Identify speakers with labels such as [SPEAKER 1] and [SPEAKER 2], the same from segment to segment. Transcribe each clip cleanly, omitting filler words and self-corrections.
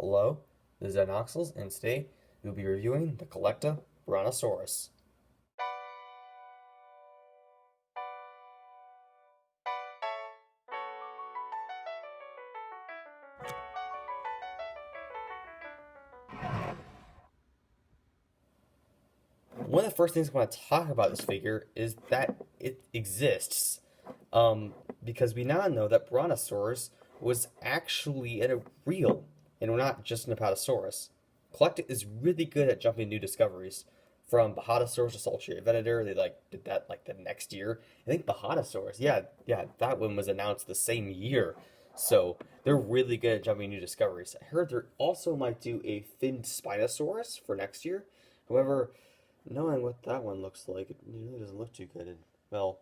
[SPEAKER 1] Hello, this is Dinoxels, and today we'll be reviewing the CollectA Brontosaurus. One of the first things I want to talk about this figure is that it exists, because we now know that Brontosaurus was actually a real, and not just an Apatosaurus. CollectA is really good at jumping new discoveries. From Bahatosaurus to Sultry Venator, they did that the next year. I think Bahatosaurus, yeah, that one was announced the same year. So they're really good at jumping new discoveries. I heard they also might do a finned Spinosaurus for next year. However, knowing what that one looks like, it really doesn't look too good. And, well,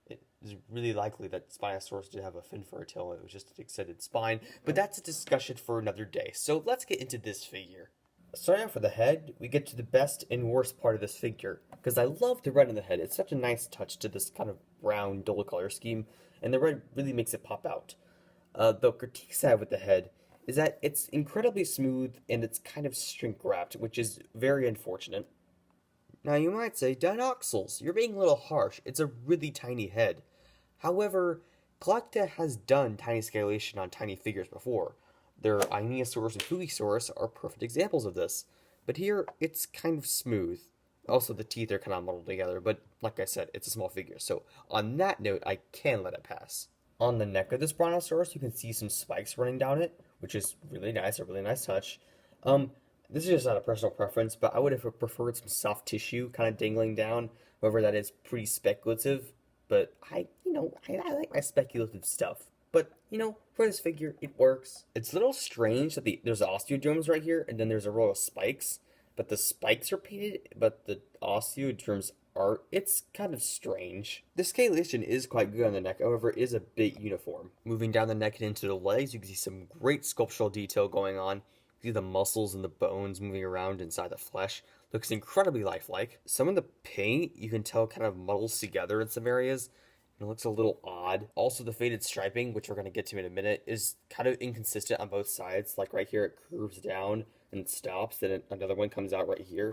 [SPEAKER 1] it is really likely that Spinosaurus did have a fin for a tail. It was just an extended spine. But that's a discussion for another day. So let's get into this figure. Starting off with the head, we get to the best and worst part of this figure. Because I love the red on the head. It's such a nice touch to this kind of brown, dull color scheme. And the red really makes it pop out. The critiques I have with the head is that it's incredibly smooth and it's kind of shrink wrapped, which is very unfortunate. Now you might say, Dinoxels, you're being a little harsh. It's a really tiny head. However, CollectA has done tiny scalation on tiny figures before. Their Ionosaurus and Fugisaurus are perfect examples of this. But here, it's kind of smooth. Also, the teeth are kind of muddled together, but like I said, it's a small figure. So on that note, I can let it pass. On the neck of this Brontosaurus, you can see some spikes running down it, which is really nice, a really nice touch. This is just not a personal preference, but I would have preferred some soft tissue kind of dangling down. However, that is pretty speculative. But I like my speculative stuff. But, for this figure, it works. It's a little strange that there's osteoderms right here, and then there's a row of spikes. But the spikes are painted, but the osteoderms aren't. It's kind of strange. The scalation is quite good on the neck, however, it is a bit uniform. Moving down the neck and into the legs, you can see some great sculptural detail going on. See the muscles and the bones moving around inside the flesh. Looks incredibly lifelike. Some of the paint, you can tell, kind of muddles together in some areas. And it looks a little odd. Also, the faded striping, which we're going to get to in a minute, is kind of inconsistent on both sides. Like right here, it curves down and stops. Then another one comes out right here.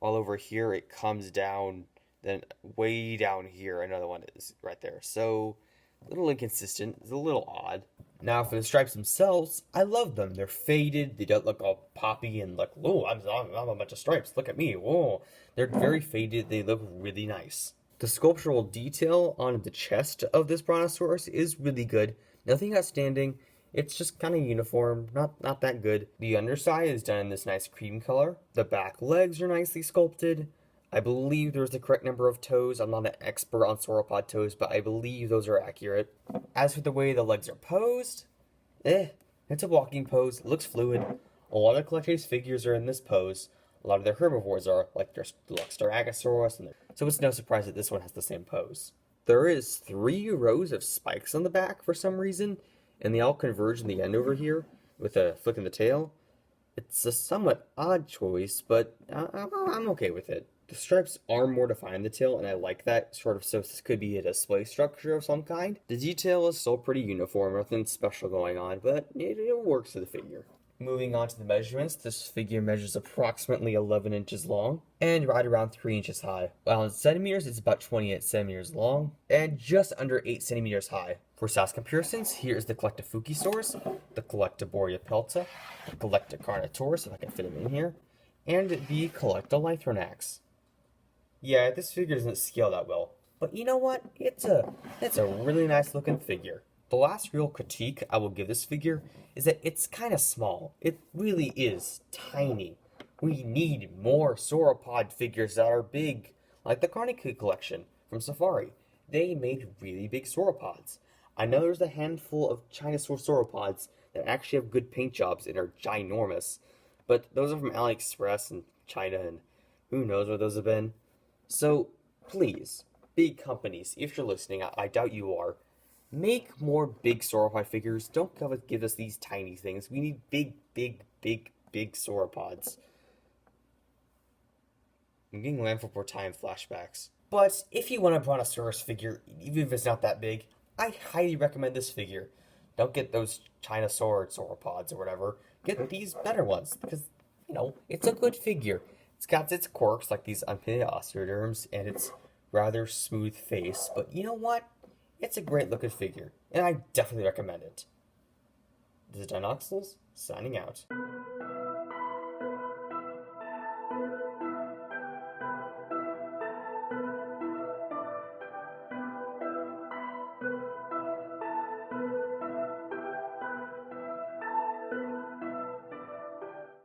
[SPEAKER 1] All over here, it comes down. Then way down here, another one is right there. So, a little inconsistent. It's a little odd. Now, for the stripes themselves, I love them. They're faded. They don't look all poppy and like, whoa, I'm a bunch of stripes. Look at me. Whoa. They're very faded. They look really nice. The sculptural detail on the chest of this Brontosaurus is really good. Nothing outstanding. It's just kind of uniform. Not that good. The underside is done in this nice cream color. The back legs are nicely sculpted. I believe there's the correct number of toes. I'm not an expert on sauropod toes, but I believe those are accurate. As for the way the legs are posed, it's a walking pose. It looks fluid. A lot of CollectA's figures are in this pose. A lot of their herbivores are, like their Luxoragasaurus, so it's no surprise that this one has the same pose. There is 3 rows of spikes on the back for some reason, and they all converge in the end over here with a flick in the tail. It's a somewhat odd choice, but I'm okay with it. The stripes are more defined in the tail, and I like that, sort of, so this could be a display structure of some kind. The detail is still pretty uniform, nothing special going on, but it works for the figure. Moving on to the measurements, this figure measures approximately 11 inches long and right around 3 inches high. While in centimeters, it's about 28 centimeters long and just under 8 centimeters high. For size comparisons, here is the CollectA Fugisaurus, the CollectA Boreapelta, the CollectA Carnotaurus, if I can fit him in here, and the CollectA Lythronax. Yeah, this figure doesn't scale that well, but you know what? It's a really nice looking figure. The last real critique I will give this figure is that it's kind of small. It really is tiny. We need more sauropod figures that are big, like the Carnicle collection from Safari. They made really big sauropods. I know there's a handful of Chinosaur sauropods that actually have good paint jobs and are ginormous, but those are from AliExpress and China, and who knows where those have been. So, please, big companies, if you're listening, I doubt you are, make more big sauropod figures. Don't give us these tiny things. We need big sauropods. I'm getting Land for Time flashbacks. But if you want a Brontosaurus figure, even if it's not that big, I highly recommend this figure. Don't get those China sauropods or whatever. Get these better ones because, it's a good figure. It's got its quirks like these unpainted osteoderms and its rather smooth face, but you know what? It's a great looking figure, and I definitely recommend it. This is Dinoxels, signing out.